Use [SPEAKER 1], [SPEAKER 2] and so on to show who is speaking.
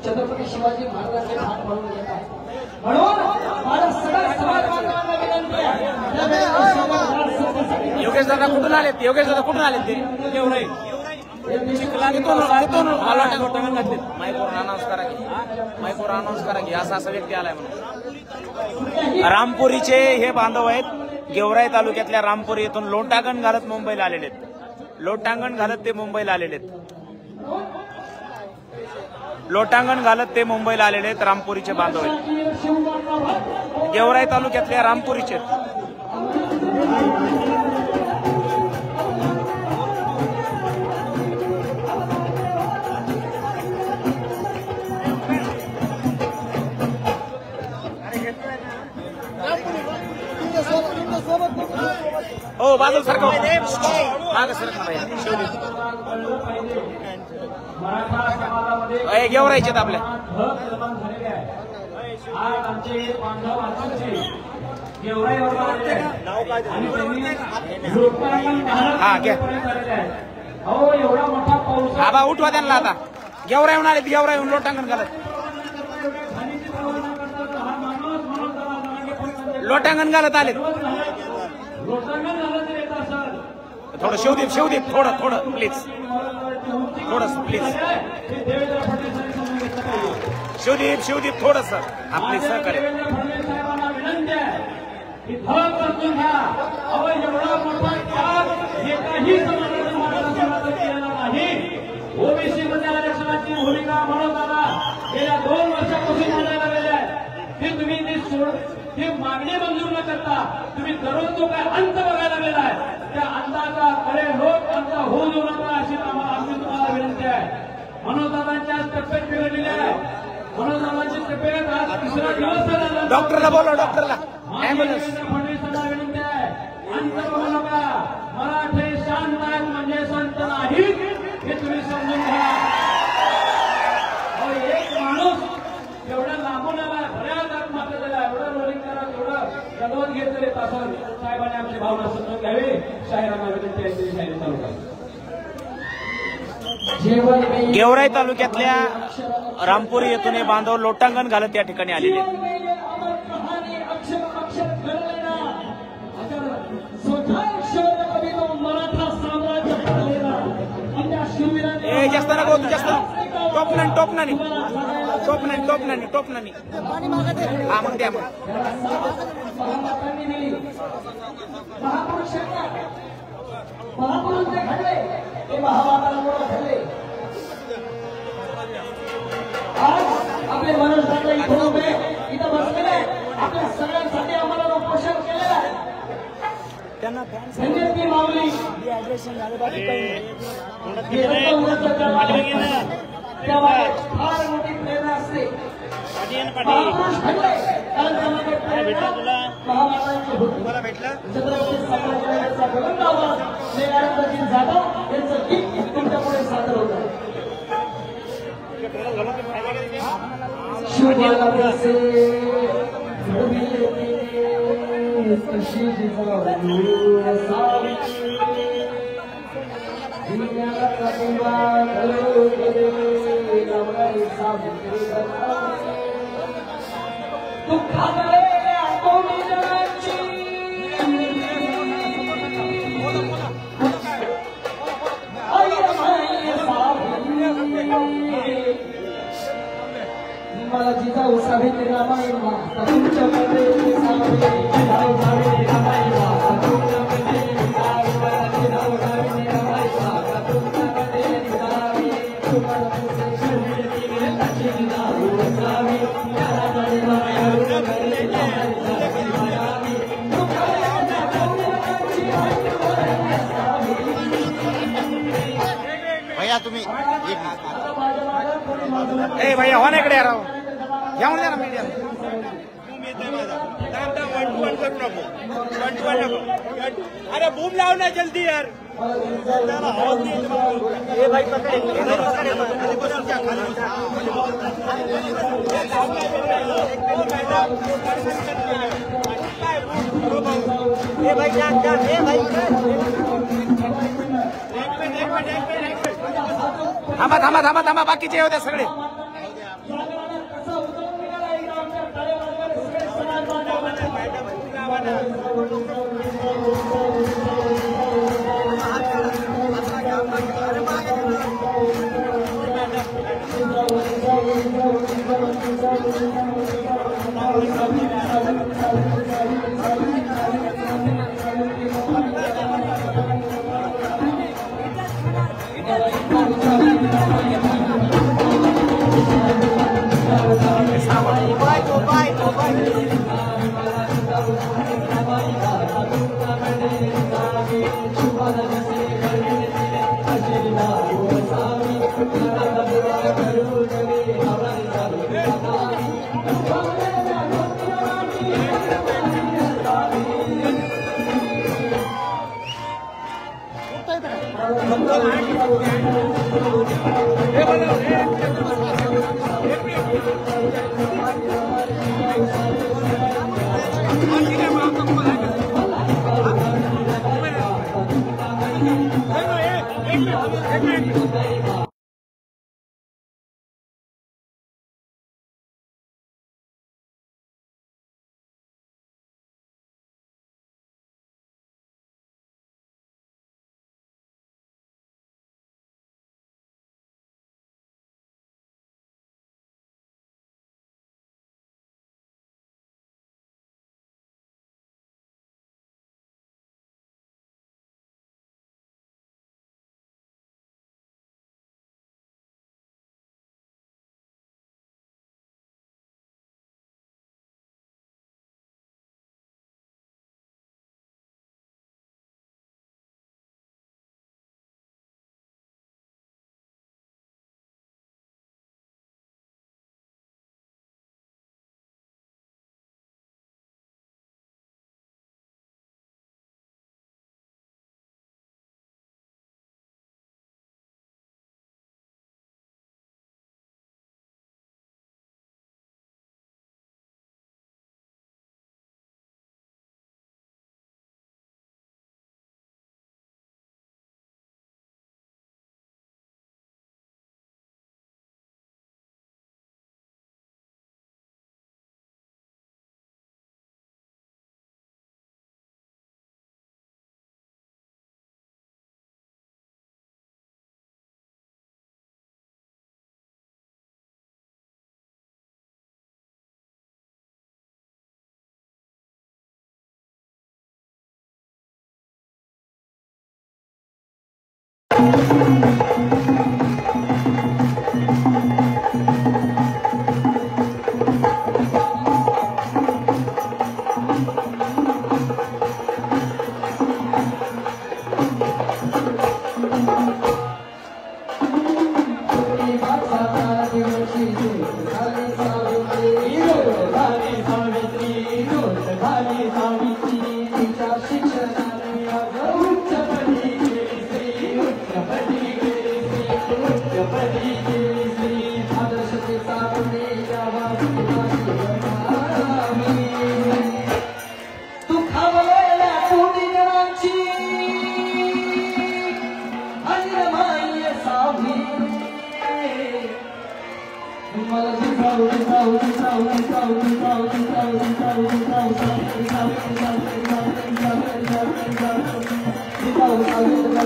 [SPEAKER 1] छत्रपती शिवाजी महाराजांचे हात म्हणून येत आहे म्हणून माझा सगळ्या समाज बांधवांना विनंती आहे
[SPEAKER 2] योगेश दादा कुठून आले योगेश दादा कुठून आले ते देवराई मायकोर अनाउन्स करा की असा व्यक्ती आलाय म्हणून रामपुरीचे हे बांधव आहेत गेवराई तालुक्यातल्या रामपुरी येथून लोटांगण घालत मुंबईला आलेले आहेत लोटांगण घालत ते मुंबईला आलेले आहेत लोटांगण घालत ते मुंबईला आलेले आहेत रामपुरीचे बांधव आहेत गेवराई तालुक्यातल्या रामपुरीचे हो बाजू सरका गेवरायचे आपल्या हा घ्या आबा उठवा त्यांना आता गेवराई येऊन आले गेवराई येऊन लोटांगण घालत लोटांगण घालत आले थोडं शिवदीप थोडं प्लीज थोडं प्लीज शिवदीप थोडस आपली सहकार्य.
[SPEAKER 1] देवेंद्र फडणवीस साहेबांना विनंती आहे की फळ समजून घ्या. अहो एवढा मोठा त्याग एकाही समाजाच्या मागासवर्गात केलेला नाही. ओबीसी मध्ये आरक्षणाची भूमिका मनोताला गेल्या 2 वर्षापासून मांडायला लागलेली आहे. ती तुम्ही ती मागणी मंजूर न करता तुम्ही दररोज जो काय अंत बघायला लागलेला आहे त्या अंताचा खरे लोक अंत होऊ देऊ नका अशी आमची तुम्हाला विनंती आहे. मनोदादांच्या तब्येत बिघडलेली आहे. मनोदादांची तब्येत आज 3रा दिवस झाला.
[SPEAKER 2] डॉक्टरला बोला, डॉक्टरला ऍम्ब्युलन्स.
[SPEAKER 1] फडणवीसांना विनंती आहे अंत बघू नका. मराठे शांत आहेत म्हणजे संत नाहीत हे तुम्ही समजून घ्या. एक माणूस एवढा लांबून आला बऱ्याच आत्महत्या झाल्या. एवढं रोलिंग करा एवढं गलवत घेतलेले तासन साहेबांनी आमची भावना समजून घ्यावी. शाहिरांना विनंती आहे तरी शाहीर चालू करा.
[SPEAKER 2] गेवराई तालुक्यातल्या रामपुरी येथून हे बांधव लोटांगण घालत या ठिकाणी आलेले. जास्त नको तू, जास्त टोपणानी हा मग द्या मग.
[SPEAKER 1] महापुरुष जे घडले ते महामातांमुळे घडले. आज आपले मनोजदादा इथे उभे इथं बसलेले आपल्या सगळ्यांसाठी आम्हाला उपोषण केलेलं आहे. म्हणजे ती माऊली तेव्हा फार मोठी प्रेरणा असते. महापुरुष घडले कारण त्यामध्ये प्रेरणा महामातांची होती. छत्रपती संभाजीराजांचा बुलंद आवाज श्रीनारायणजी जाधव यांचं गीत तुमच्यापुढे सादर होतं. शिवबाला कसे घडविले कशी जिजाऊ असावी. दिव्याला प्रतिभा करू केले नवरी सावित्री बनावी. दुःखातलेल्या कोणी जगाची मला जिजाऊ सावित्री रामाई माता तुमच्यामध्ये जिजाऊ सावित्री रामाई माता तुमच्यामध्ये जिजाऊ मला जिजाऊ सावित्री रामाई माता तुमच्यामध्ये जिजाऊ तुम्हाला तुमचे शिवली गेले त्याची जिजाऊ असावी. याला
[SPEAKER 3] भैया तुम्ही
[SPEAKER 2] ए भैया हो ना इकडे यार, या म्हणून द्या ना मीडिया.
[SPEAKER 3] अरे बूम लाव ना जल्दी यार.
[SPEAKER 2] थांबा बाकीचे येऊ द्या सगळे.
[SPEAKER 4] Thank you.